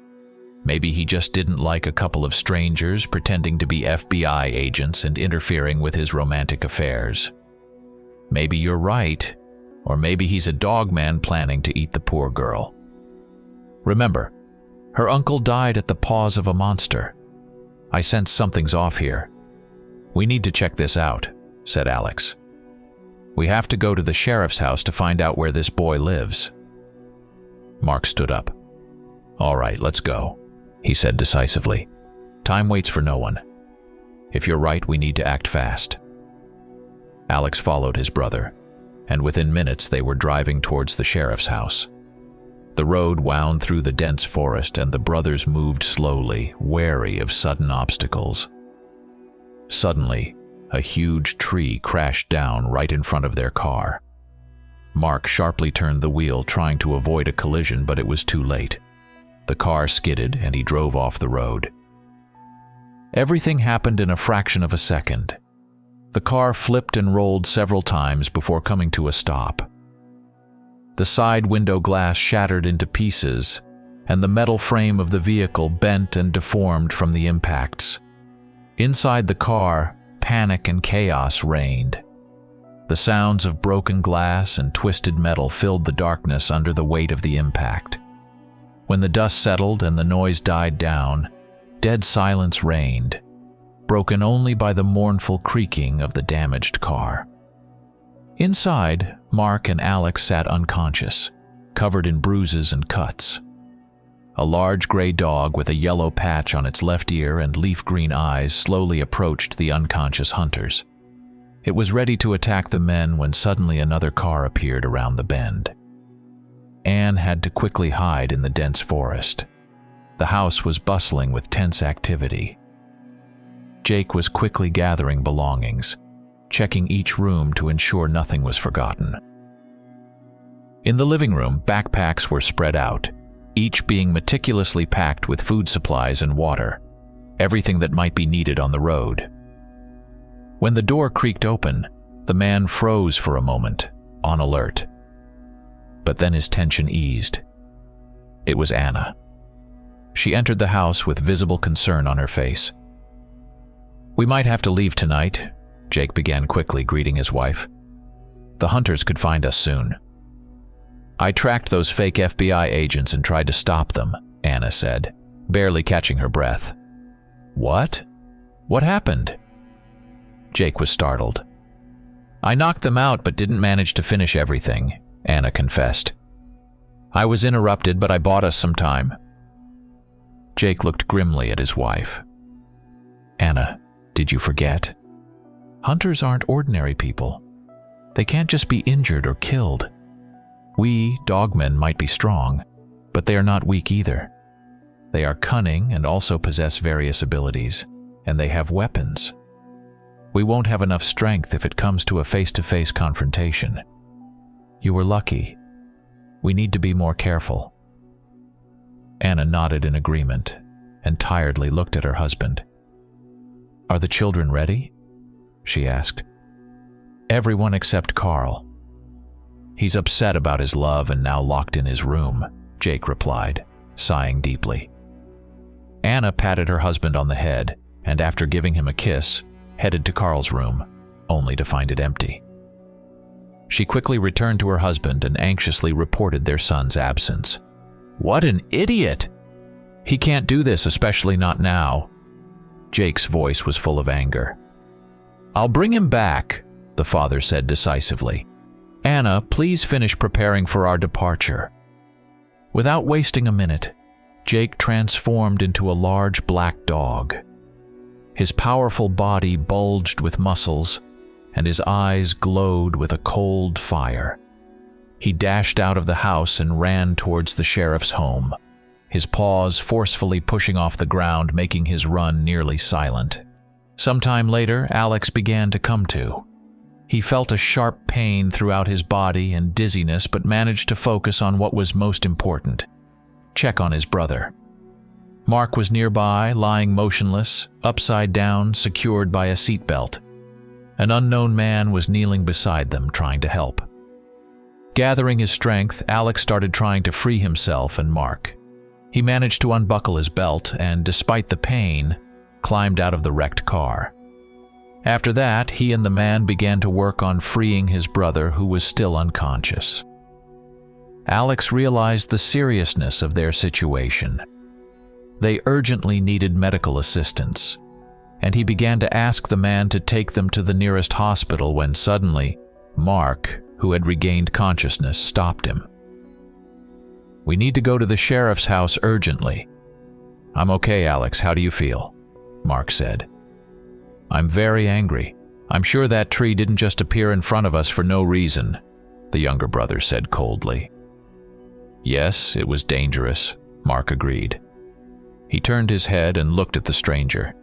A: Maybe he just didn't like a couple of strangers pretending to be FBI agents and interfering with his romantic affairs. Maybe you're right, or maybe he's a dogman planning to eat the poor girl. Remember, her uncle died at the paws of a monster. I sense something's off here. We need to check this out, said Alex. We have to go to the sheriff's house to find out where this boy lives. Mark stood up. All right, let's go, he said decisively. Time waits for no one. If you're right, we need to act fast. Alex followed his brother, and within minutes they were driving towards the sheriff's house. The road wound through the dense forest, and the brothers moved slowly, wary of sudden obstacles. Suddenly, a huge tree crashed down right in front of their car. Mark sharply turned the wheel, trying to avoid a collision, but it was too late. The car skidded, and he drove off the road. Everything happened in a fraction of a second. The car flipped and rolled several times before coming to a stop. The side window glass shattered into pieces, and the metal frame of the vehicle bent and deformed from the impacts. Inside the car, panic and chaos reigned. The sounds of broken glass and twisted metal filled the darkness under the weight of the impact. When the dust settled and the noise died down, dead silence reigned, broken only by the mournful creaking of the damaged car. Inside, Mark and Alex sat unconscious, covered in bruises and cuts. A large gray dog with a yellow patch on its left ear and leaf-green eyes slowly approached the unconscious hunters. It was ready to attack the men when suddenly another car appeared around the bend. Anne had to quickly hide in the dense forest. The house was bustling with tense activity. Jake was quickly gathering belongings, checking each room to ensure nothing was forgotten. In the living room, backpacks were spread out, each being meticulously packed with food supplies and water, everything that might be needed on the road. When the door creaked open, the man froze for a moment, on alert. But then his tension eased. It was Anna. She entered the house with visible concern on her face. "We might have to leave tonight," Jake began quickly, greeting his wife. "The hunters could find us soon." "I tracked those fake FBI agents and tried to stop them," Anna said, barely catching her breath. "What? What happened?" Jake was startled. "I knocked them out but didn't manage to finish everything," Anna confessed. "I was interrupted, but I bought us some time." Jake looked grimly at his wife. "Anna, did you forget? Hunters aren't ordinary people. They can't just be injured or killed. We, Dogmen, might be strong, but they are not weak either. They are cunning and also possess various abilities, and they have weapons. We won't have enough strength if it comes to a face-to-face confrontation. You were lucky. We need to be more careful." Anna nodded in agreement and tiredly looked at her husband. "Are the children ready?" she asked. "Everyone except Carl. He's upset about his love and now locked in his room," Jake replied, sighing deeply. Anna patted her husband on the head and, after giving him a kiss, headed to Carl's room, only to find it empty. She quickly returned to her husband and anxiously reported their son's absence. "What an idiot! He can't do this, especially not now." Jake's voice was full of anger. "I'll bring him back," the father said decisively. "Anna, please finish preparing for our departure." Without wasting a minute, Jake transformed into a large black dog. His powerful body bulged with muscles, and his eyes glowed with a cold fire. He dashed out of the house and ran towards the sheriff's home, his paws forcefully pushing off the ground, making his run nearly silent. Sometime later, Alex began to come to. He felt a sharp pain throughout his body and dizziness, but managed to focus on what was most important: check on his brother. Mark was nearby, lying motionless, upside down, secured by a seatbelt. An unknown man was kneeling beside them, trying to help. Gathering his strength, Alex started trying to free himself and Mark. He managed to unbuckle his belt and, despite the pain, climbed out of the wrecked car. After that, he and the man began to work on freeing his brother, who was still unconscious. Alex realized the seriousness of their situation. They urgently needed medical assistance, and he began to ask the man to take them to the nearest hospital when suddenly, Mark, who had regained consciousness, stopped him. "We need to go to the sheriff's house urgently." "I'm okay, Alex. How do you feel?" Mark said. "I'm very angry. I'm sure that tree didn't just appear in front of us for no reason," the younger brother said coldly. "Yes, it was dangerous," Mark agreed. He turned his head and looked at the stranger.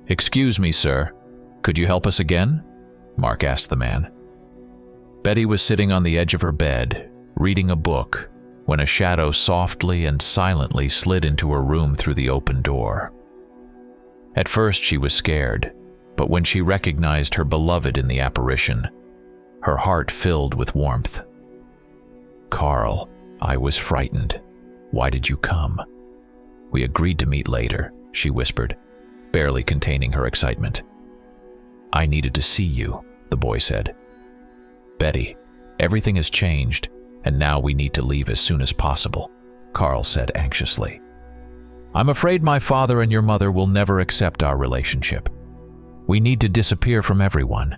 A: "Excuse me, sir. Could you help us again?" Mark asked the man. Betty was sitting on the edge of her bed, reading a book, when a shadow softly and silently slid into her room through the open door. At first she was scared, but when she recognized her beloved in the apparition, her heart filled with warmth. "Carl, I was frightened. Why did you come?" "We agreed to meet later," she whispered, barely containing her excitement. "I needed to see you," the boy said. "Betty, everything has changed, and now we need to leave as soon as possible," Carl said anxiously. "I'm afraid my father and your mother will never accept our relationship. We need to disappear from everyone."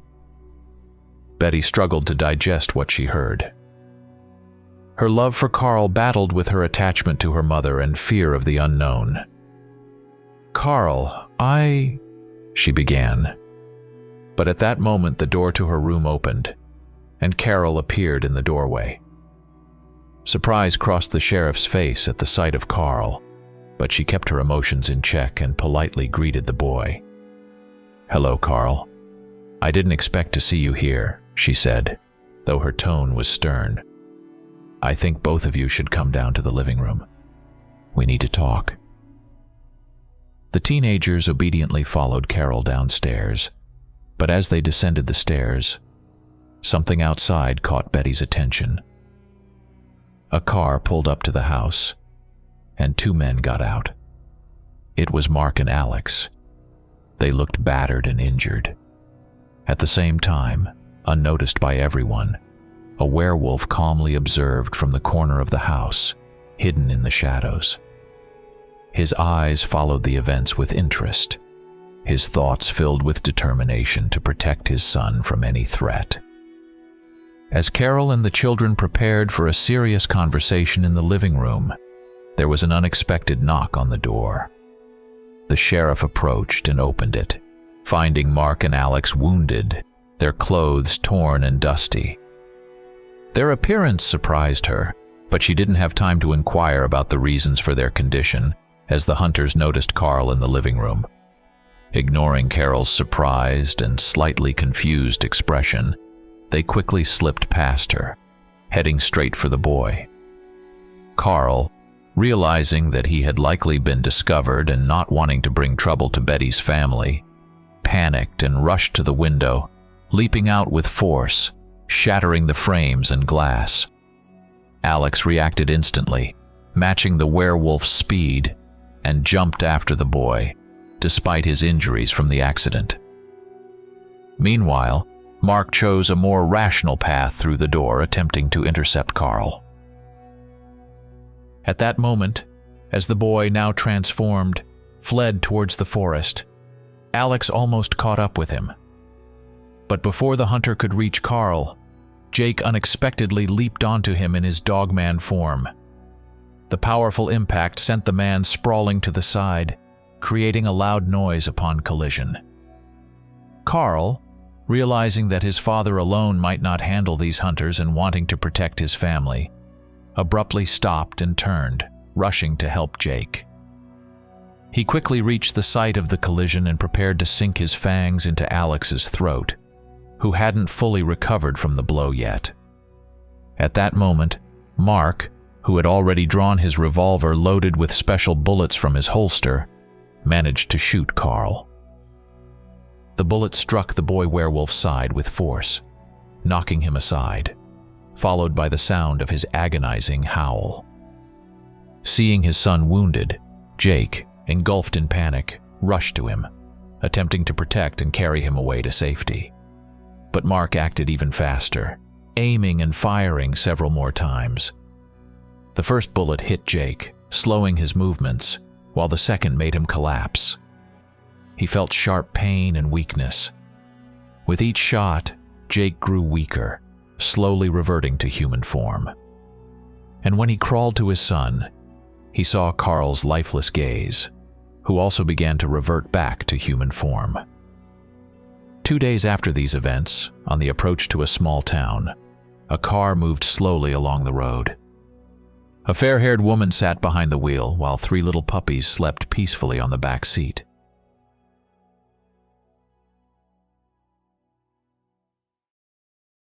A: Betty struggled to digest what she heard. Her love for Carl battled with her attachment to her mother and fear of the unknown. "Carl, she began. But at that moment the door to her room opened, and Carol appeared in the doorway. Surprise crossed the sheriff's face at the sight of Carl, but she kept her emotions in check and politely greeted the boy. "Hello, Carl. I didn't expect to see you here," she said, though her tone was stern. "I think both of you should come down to the living room. We need to talk." The teenagers obediently followed Carol downstairs, but as they descended the stairs, something outside caught Betty's attention. A car pulled up to the house, and two men got out. It was Mark and Alex. They looked battered and injured. At the same time, unnoticed by everyone, a werewolf calmly observed from the corner of the house, hidden in the shadows. His eyes followed the events with interest, his thoughts filled with determination to protect his son from any threat. As Carol and the children prepared for a serious conversation in the living room, there was an unexpected knock on the door. The sheriff approached and opened it, finding Mark and Alex wounded, their clothes torn and dusty. Their appearance surprised her, but she didn't have time to inquire about the reasons for their condition as the hunters noticed Carl in the living room. Ignoring Carol's surprised and slightly confused expression, they quickly slipped past her, heading straight for the boy. Carl, realizing that he had likely been discovered and not wanting to bring trouble to Betty's family, panicked and rushed to the window, leaping out with force, shattering the frames and glass. Alex reacted instantly, matching the werewolf's speed, and jumped after the boy, despite his injuries from the accident. Meanwhile, Mark chose a more rational path through the door, attempting to intercept Carl. At that moment, as the boy, now transformed, fled towards the forest, Alex almost caught up with him. But before the hunter could reach Carl, Jake unexpectedly leaped onto him in his Dogman form. The powerful impact sent the man sprawling to the side, creating a loud noise upon collision. Carl, realizing that his father alone might not handle these hunters and wanting to protect his family, abruptly stopped and turned, rushing to help Jake. He quickly reached the site of the collision and prepared to sink his fangs into Alex's throat, who hadn't fully recovered from the blow yet. At that moment, Mark, who had already drawn his revolver loaded with special bullets from his holster, managed to shoot Carl. The bullet struck the boy werewolf's side with force, knocking him aside, followed by the sound of his agonizing howl. Seeing his son wounded, Jake, engulfed in panic, rushed to him, attempting to protect and carry him away to safety. But Mark acted even faster, aiming and firing several more times. The first bullet hit Jake, slowing his movements, while the second made him collapse. He felt sharp pain and weakness. With each shot, Jake grew weaker, slowly reverting to human form. And when he crawled to his son, he saw Carl's lifeless gaze, who also began to revert back to human form. 2 days after these events, on the approach to a small town, a car moved slowly along the road. A fair-haired woman sat behind the wheel while 3 little puppies slept peacefully on the back seat.